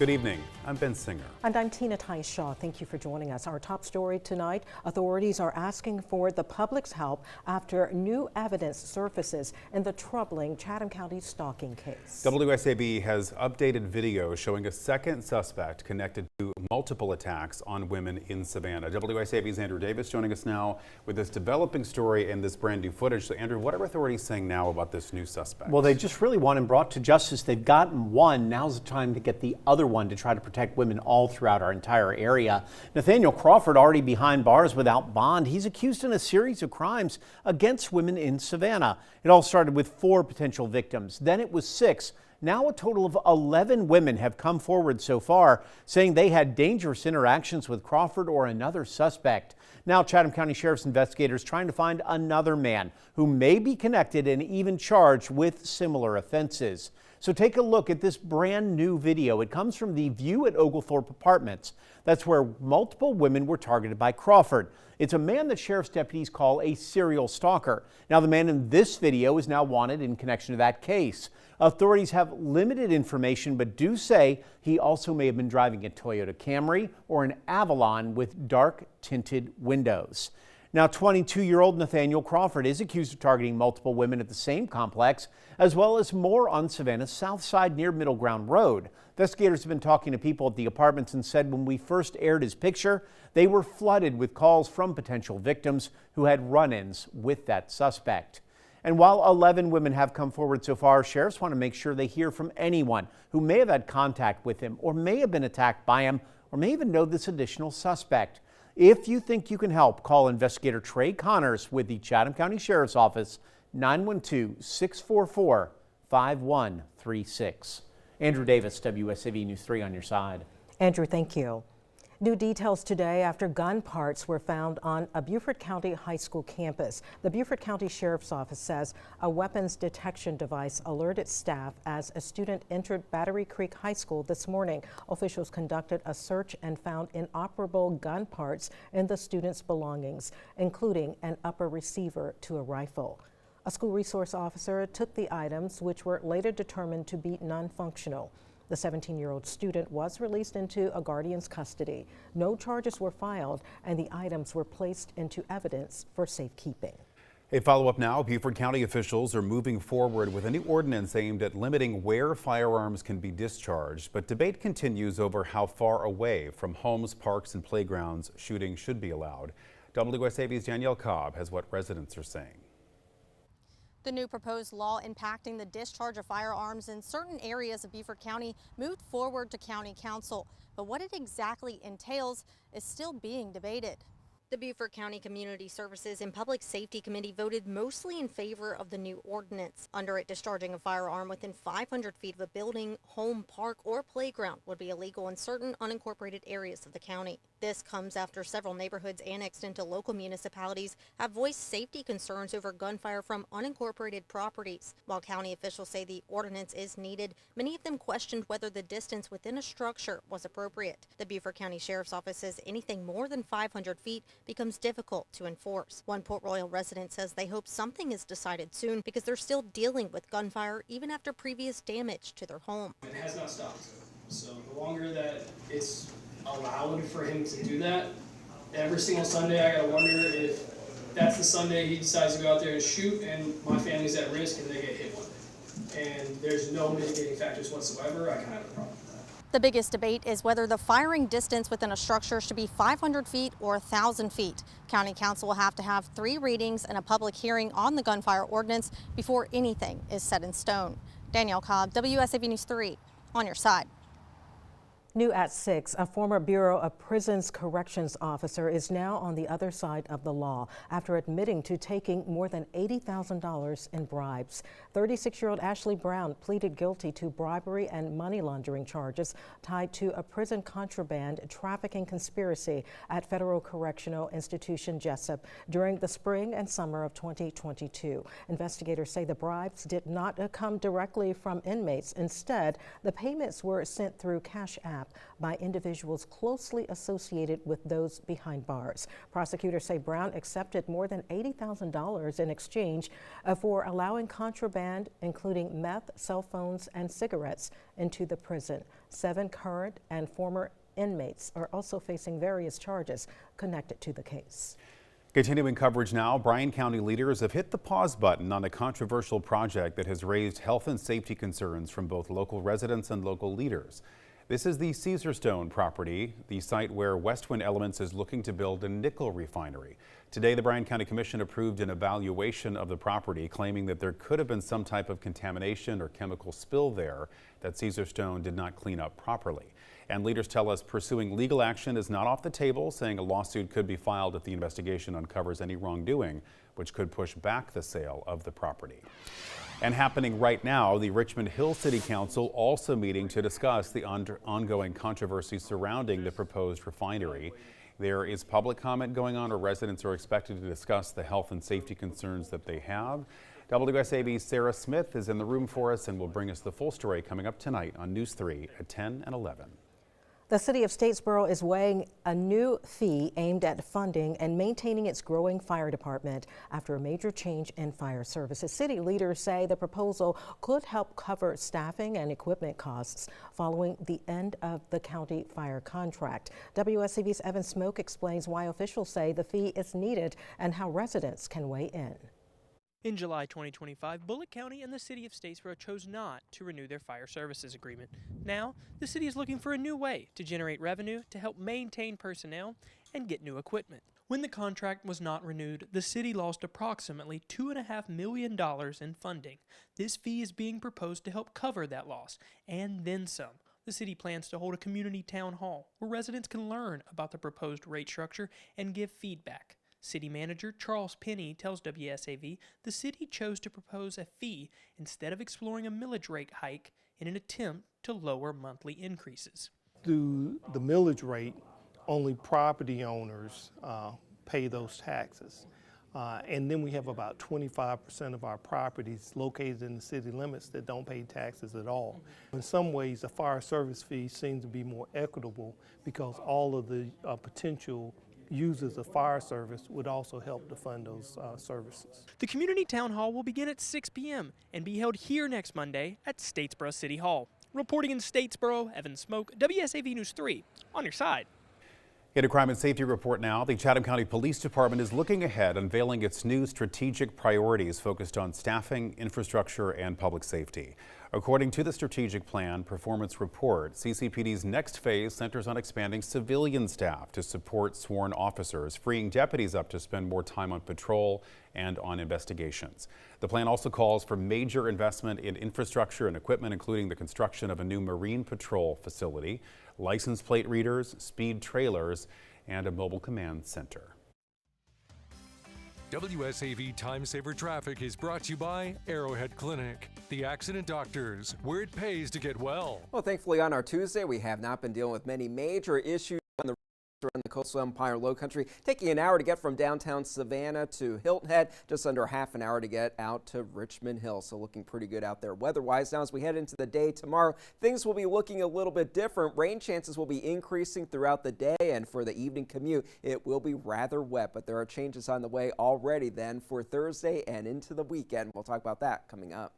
Good evening. I'm Ben Singer. And I'm Tina Shaw. Thank you for joining us. Our top story tonight, authorities are asking for the public's help after new evidence surfaces in the troubling Chatham County stalking case. WSAV has updated video showing a second suspect connected to multiple attacks on women in Savannah. WSAV's Andrew Davis joining us now with this developing story and this brand new footage. So Andrew, what are authorities saying now about this new suspect? Well, they just really want him brought to justice. They've gotten one. Now's the time to get the other one to try to protect women all throughout our entire area. Nathaniel Crawford already behind bars without bond. He's accused in a series of crimes against women in Savannah. It all started with 4 potential victims. Then it was 6. Now a total of 11 women have come forward so far, saying they had dangerous interactions with Crawford or another suspect. Now Chatham County Sheriff's investigators trying to find another man who may be connected and even charged with similar offenses. So take a look at this brand new video. It comes from the View at Oglethorpe Apartments. That's where multiple women were targeted by Crawford. It's a man that sheriff's deputies call a serial stalker. Now the man in this video is now wanted in connection to that case. Authorities have limited information, but do say he also may have been driving a Toyota Camry or an Avalon with dark tinted windows. Now, 22-year-old Nathaniel Crawford is accused of targeting multiple women at the same complex, as well as more on Savannah's south side near Middle Ground Road. Investigators have been talking to people at the apartments and said when we first aired his picture, they were flooded with calls from potential victims who had run-ins with that suspect. And while 11 women have come forward so far, sheriffs want to make sure they hear from anyone who may have had contact with him or may have been attacked by him or may even know this additional suspect. If you think you can help, call investigator Trey Connors with the Chatham County Sheriff's Office, 912-644-5136. Andrew Davis, WSAV News 3 on your side. Andrew, thank you. New details today after gun parts were found on a Beaufort County high school campus. The Beaufort County Sheriff's Office says a weapons detection device alerted staff as a student entered Battery Creek High School this morning. Officials conducted a search and found inoperable gun parts in the student's belongings, including an upper receiver to a rifle. A school resource officer took the items, which were later determined to be non-functional. The 17-year-old student was released into a guardian's custody. No charges were filed, and the items were placed into evidence for safekeeping. A follow-up now. Beaufort County officials are moving forward with a new ordinance aimed at limiting where firearms can be discharged, but debate continues over how far away from homes, parks, and playgrounds shooting should be allowed. WSAV's Danielle Cobb has what residents are saying. The new proposed law impacting the discharge of firearms in certain areas of Beaufort County moved forward to County Council, but what it exactly entails is still being debated. The Beaufort County Community Services and Public Safety Committee voted mostly in favor of the new ordinance. Under it, discharging a firearm within 500 feet of a building, home, park, or playground would be illegal in certain unincorporated areas of the county. This comes after several neighborhoods annexed into local municipalities have voiced safety concerns over gunfire from unincorporated properties. While county officials say the ordinance is needed, many of them questioned whether the distance within a structure was appropriate. The Beaufort County Sheriff's Office says anything more than 500 feet becomes difficult to enforce. One Port Royal resident says they hope something is decided soon because they're still dealing with gunfire even after previous damage to their home. It has not stopped. So the longer that it's allowed for him to do that, every single Sunday I gotta wonder if that's the Sunday he decides to go out there and shoot and my family's at risk and they get hit with it. And there's no mitigating factors whatsoever. I kind of have a problem with that. The biggest debate is whether the firing distance within a structure should be 500 feet or 1,000 feet. County Council will have to have 3 readings and a public hearing on the gunfire ordinance before anything is set in stone. Danielle Cobb, WSAV News 3, on your side. New at 6, a former Bureau of Prisons Corrections officer is now on the other side of the law after admitting to taking more than $80,000 in bribes. 36-year-old Ashley Brown pleaded guilty to bribery and money laundering charges tied to a prison contraband trafficking conspiracy at Federal Correctional Institution Jessup during the spring and summer of 2022. Investigators say the bribes did not come directly from inmates. Instead, the payments were sent through Cash App. kidnapped by individuals closely associated with those behind bars. Prosecutors say Brown accepted more than $80,000 in exchange for allowing contraband, including meth, cell phones, and cigarettes, into the prison. 7 current and former inmates are also facing various charges connected to the case. Continuing coverage now, Bryan County leaders have hit the pause button on a controversial project that has raised health and safety concerns from both local residents and local leaders. This is the Caesarstone property, the site where Westwind Elements is looking to build a nickel refinery. Today, the Bryan County Commission approved an evaluation of the property, claiming that there could have been some type of contamination or chemical spill there that Caesarstone did not clean up properly. And leaders tell us pursuing legal action is not off the table, saying a lawsuit could be filed if the investigation uncovers any wrongdoing, which could push back the sale of the property. And happening right now, the Richmond Hill City Council also meeting to discuss the ongoing controversy surrounding the proposed refinery. There is public comment going on, where residents are expected to discuss the health and safety concerns that they have. WSAV's Sarah Smith is in the room for us and will bring us the full story coming up tonight on News 3 at 10 and 11. The city of Statesboro is weighing a new fee aimed at funding and maintaining its growing fire department after a major change in fire services. City leaders say the proposal could help cover staffing and equipment costs following the end of the county fire contract. WSAV's Evan Smoke explains why officials say the fee is needed and how residents can weigh in. In July 2025, Bullitt County and the city of Statesboro chose not to renew their fire services agreement. Now, the city is looking for a new way to generate revenue to help maintain personnel and get new equipment. When the contract was not renewed, the city lost approximately $2.5 million in funding. This fee is being proposed to help cover that loss, and then some. The city plans to hold a community town hall where residents can learn about the proposed rate structure and give feedback. City Manager Charles Penny tells WSAV the city chose to propose a fee instead of exploring a millage rate hike in an attempt to lower monthly increases. Through the millage rate, only property owners pay those taxes. And then we have about 25% of our properties located in the city limits that don't pay taxes at all. In some ways, the fire service fee seems to be more equitable because all of the potential users of fire service would also help to fund those services. The community town hall will begin at 6 p.m. and be held here next Monday at Statesboro City Hall. Reporting in Statesboro, Evan Smoke, WSAV News 3, on your side. In a crime and safety report now, the Chatham County Police Department is looking ahead, unveiling its new strategic priorities focused on staffing, infrastructure, and public safety. According to the strategic plan performance report, CCPD's next phase centers on expanding civilian staff to support sworn officers, freeing deputies up to spend more time on patrol and on investigations. The plan also calls for major investment in infrastructure and equipment, including the construction of a new Marine Patrol facility, license plate readers, speed trailers, and a mobile command center. WSAV Time Saver Traffic is brought to you by Arrowhead Clinic, the accident doctors, where it pays to get well. Well, thankfully on our Tuesday, we have not been dealing with many major issues on the around the coastal Empire Lowcountry, taking an hour to get from downtown Savannah to Hilton Head, just under half an hour to get out to Richmond Hill. So looking pretty good out there weather-wise. Now as we head into the day tomorrow, things will be looking a little bit different. Rain chances will be increasing throughout the day, and for the evening commute, it will be rather wet, but there are changes on the way already then for Thursday and into the weekend. We'll talk about that coming up.